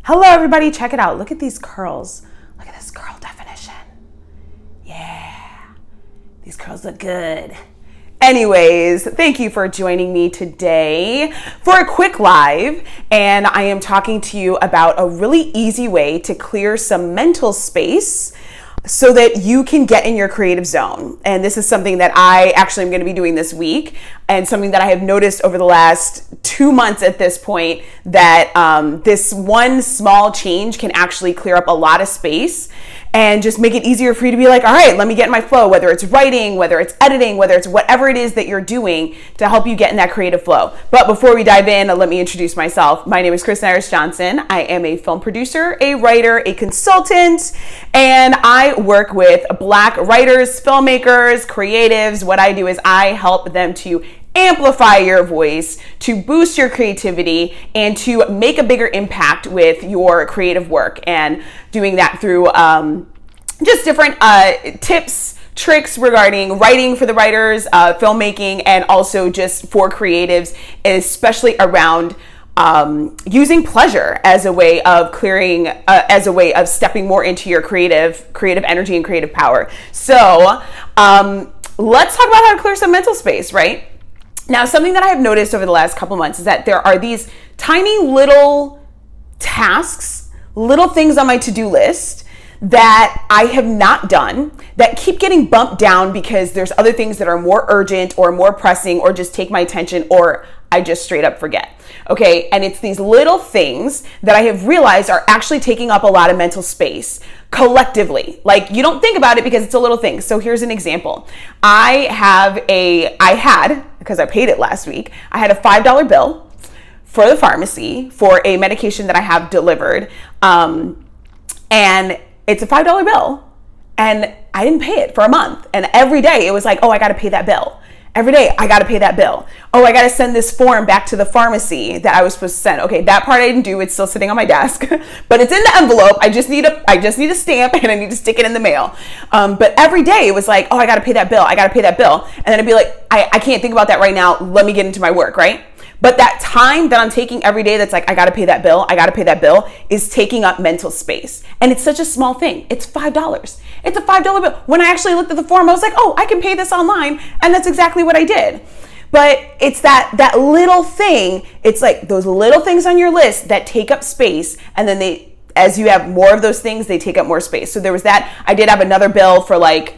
Hello everybody, check it out. Look at these curls. Look at this curl definition. Yeah, these curls look good. Anyways, thank you for joining me today for a quick live, and I am talking to you about a really easy way to clear some mental space so that you can get in your creative zone. And this is something that I actually am going to be doing this week, and something that I have noticed over the last 2 months at this point, that this one small change can actually clear up a lot of space and just make it easier for you to be like, all right, let me get in my flow, whether it's writing, whether it's editing, whether it's whatever it is that you're doing to help you get in that creative flow. But before we dive in, let me introduce myself. My name is Kristen Iris-Johnson. I am a film producer, a writer, a consultant, and I work with Black writers, filmmakers, creatives. What I do is I help them to amplify your voice, to boost your creativity, and to make a bigger impact with your creative work. And doing that through just different tips, tricks regarding writing for the writers, filmmaking, and also just for creatives, especially around using pleasure as a way of clearing, as a way of stepping more into your creative energy and creative power. So let's talk about how to clear some mental space, right? Now, something that I have noticed over the last couple months is that there are these tiny little tasks, little things on my to-do list that I have not done that keep getting bumped down because there's other things that are more urgent or more pressing or just take my attention, or I just straight up forget. Okay, and it's these little things that I have realized are actually taking up a lot of mental space collectively. Like, you don't think about it because it's a little thing. So here's an example. I had, because I paid it last week, I had a $5 bill for the pharmacy for a medication that I have delivered. And it's a $5 bill, and I didn't pay it for a month. And every day it was like, oh, I got to pay that bill. Every day I got to pay that bill. Oh, I got to send this form back to the pharmacy that I was supposed to send. Okay, that part I didn't do. It's still sitting on my desk, but it's in the envelope. I just need a stamp, and I need to stick it in the mail. But every day it was like, oh, I got to pay that bill. I got to pay that bill. And then I'd be like, I can't think about that right now. Let me get into my work, right? But that time that I'm taking every day that's like, I got to pay that bill, is taking up mental space. And it's such a small thing. It's $5. It's a $5 bill. When I actually looked at the form, I was like, oh, I can pay this online. And that's exactly what I did. But it's that little thing. It's like those little things on your list that take up space. And then as you have more of those things, they take up more space. So there was that. I did have another bill for like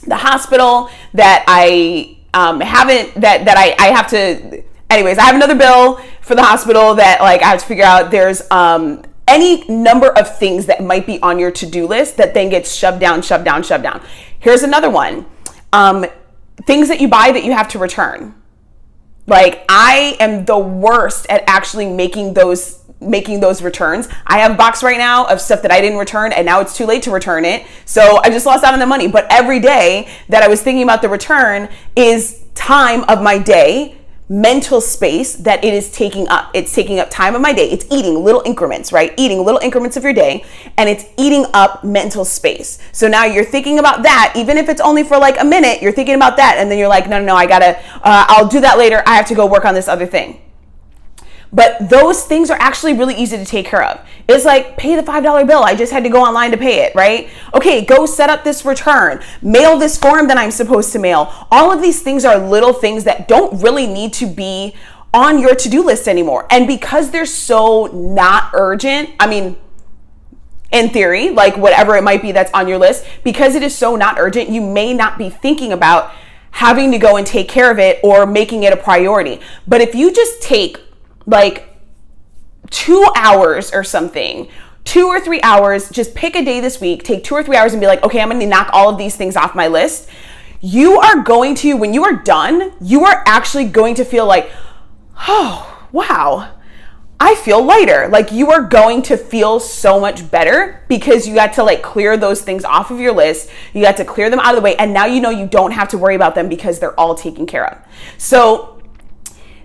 the hospital that I have to... Anyways, I have another bill for the hospital that like I have to figure out. There's any number of things that might be on your to-do list that then gets shoved down. Here's another one. Things that you buy that you have to return. Like, I am the worst at actually making those returns. I have a box right now of stuff that I didn't return, and now it's too late to return it. So I just lost out on the money. But every day that I was thinking about the return is time of my day, mental space that it is taking up. It's taking up time of my day. It's eating little increments, right? Eating little increments of your day, and it's eating up mental space. So now you're thinking about that, even if it's only for like a minute, you're thinking about that, and then you're like, no, I'll do that later. I have to go work on this other thing. But those things are actually really easy to take care of. It's like, pay the $5 bill. I just had to go online to pay it, right? Okay, go set up this return. Mail this form that I'm supposed to mail. All of these things are little things that don't really need to be on your to-do list anymore. And because they're so not urgent, I mean, in theory, like whatever it might be that's on your list, because it is so not urgent, you may not be thinking about having to go and take care of it or making it a priority. But if you just take like 2 hours or something, 2 or 3 hours, just pick a day this week, take 2 or 3 hours and be like, okay, I'm going to knock all of these things off my list. You are going to, when you are done, you are actually going to feel like, oh, wow, I feel lighter. Like, you are going to feel so much better because you got to like clear those things off of your list. You got to clear them out of the way. And now you know you don't have to worry about them because they're all taken care of. So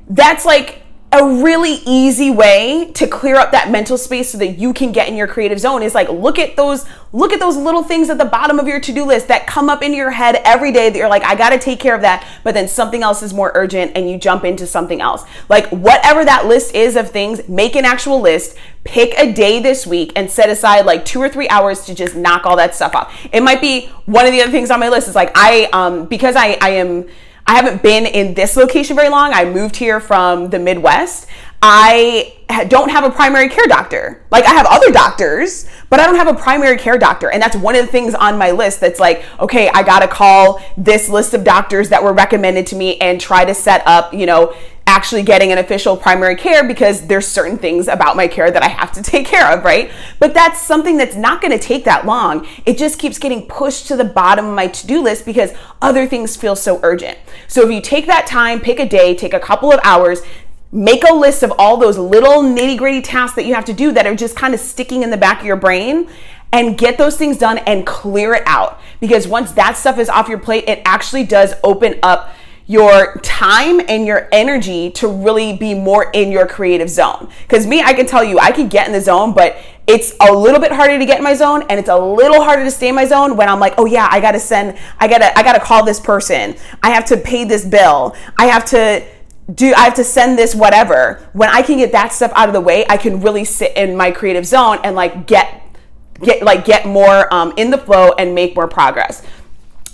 that's like a really easy way to clear up that mental space so that you can get in your creative zone is like, look at those little things at the bottom of your to-do list that come up into your head every day that you're like, I got to take care of that. But then something else is more urgent and you jump into something else. Like whatever that list is of things, make an actual list, pick a day this week and set aside like 2 or 3 hours to just knock all that stuff off. It might be one of the other things on my list is like, because I haven't been in this location very long. I moved here from the Midwest. I don't have a primary care doctor. Like I have other doctors, but I don't have a primary care doctor. And that's one of the things on my list that's like, okay, I got to call this list of doctors that were recommended to me and try to set up, actually getting an official primary care because there's certain things about my care that I have to take care of, right? But that's something that's not going to take that long. It just keeps getting pushed to the bottom of my to-do list because other things feel so urgent. So if you take that time, pick a day, take a couple of hours, make a list of all those little nitty-gritty tasks that you have to do that are just kind of sticking in the back of your brain, and get those things done and clear it out. Because once that stuff is off your plate, it actually does open up your time and your energy to really be more in your creative zone. Because me, I can tell you, I can get in the zone, but it's a little bit harder to get in my zone, and it's a little harder to stay in my zone when I'm like, oh yeah, I gotta call this person. I have to pay this bill. I have to send this whatever. When I can get that stuff out of the way, I can really sit in my creative zone and like get more in the flow and make more progress.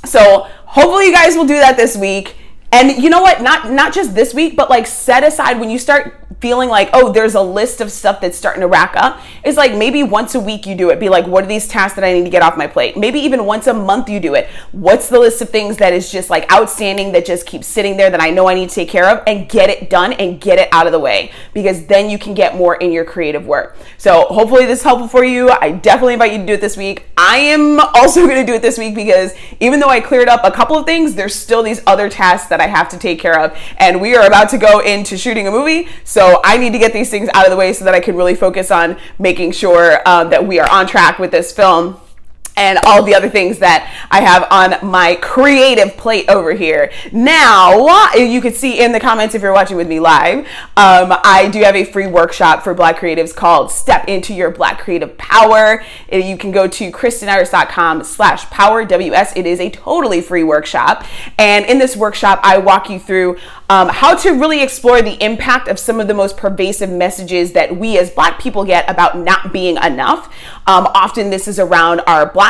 So hopefully you guys will do that this week. And you know what? Not just this week, but like set aside when you start feeling like, oh, there's a list of stuff that's starting to rack up. It's like maybe once a week you do it. Be like, what are these tasks that I need to get off my plate? Maybe even once a month you do it. What's the list of things that is just like outstanding that just keeps sitting there that I know I need to take care of, and get it done and get it out of the way, because then you can get more in your creative work. So hopefully this is helpful for you. I definitely invite you to do it this week. I am also going to do it this week because even though I cleared up a couple of things, there's still these other tasks that I have to take care of, and we are about to go into shooting a movie. So I need to get these things out of the way so that I can really focus on making sure that we are on track with this film and all the other things that I have on my creative plate over here. Now, you can see in the comments if you're watching with me live, I do have a free workshop for Black creatives called Step Into Your Black Creative Power. You can go to kristeniris.com/powerws. It is a totally free workshop. And in this workshop, I walk you through how to really explore the impact of some of the most pervasive messages that we as Black people get about not being enough. Often this is around our Blackness,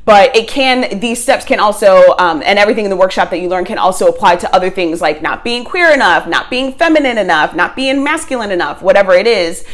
but these steps can also, and everything in the workshop that you learn can also apply to other things like not being queer enough, not being feminine enough, not being masculine enough, whatever it is.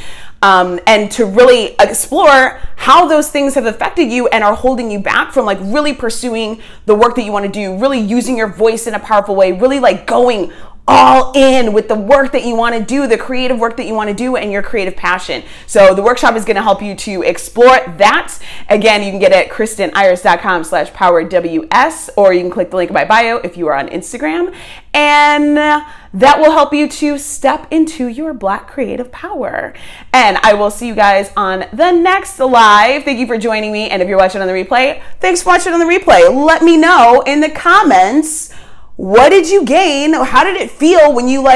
And to really explore how those things have affected you and are holding you back from like really pursuing the work that you want to do, really using your voice in a powerful way, really like going all in with the work that you want to do, the creative work that you want to do, and your creative passion. So the workshop is going to help you to explore that. Again, you can get it at kristeniris.com/powerws, or you can click the link in my bio if you are on Instagram. And that will help you to step into your Black creative power. And I will see you guys on the next live. Thank you for joining me. And if you're watching on the replay, thanks for watching on the replay. Let me know in the comments, what did you gain? How did it feel when you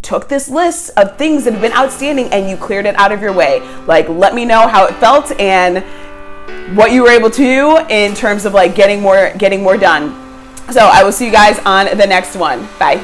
took this list of things that have been outstanding and you cleared it out of your way? Let me know how it felt and what you were able to do in terms of getting more done. So I will see you guys on the next one. Bye.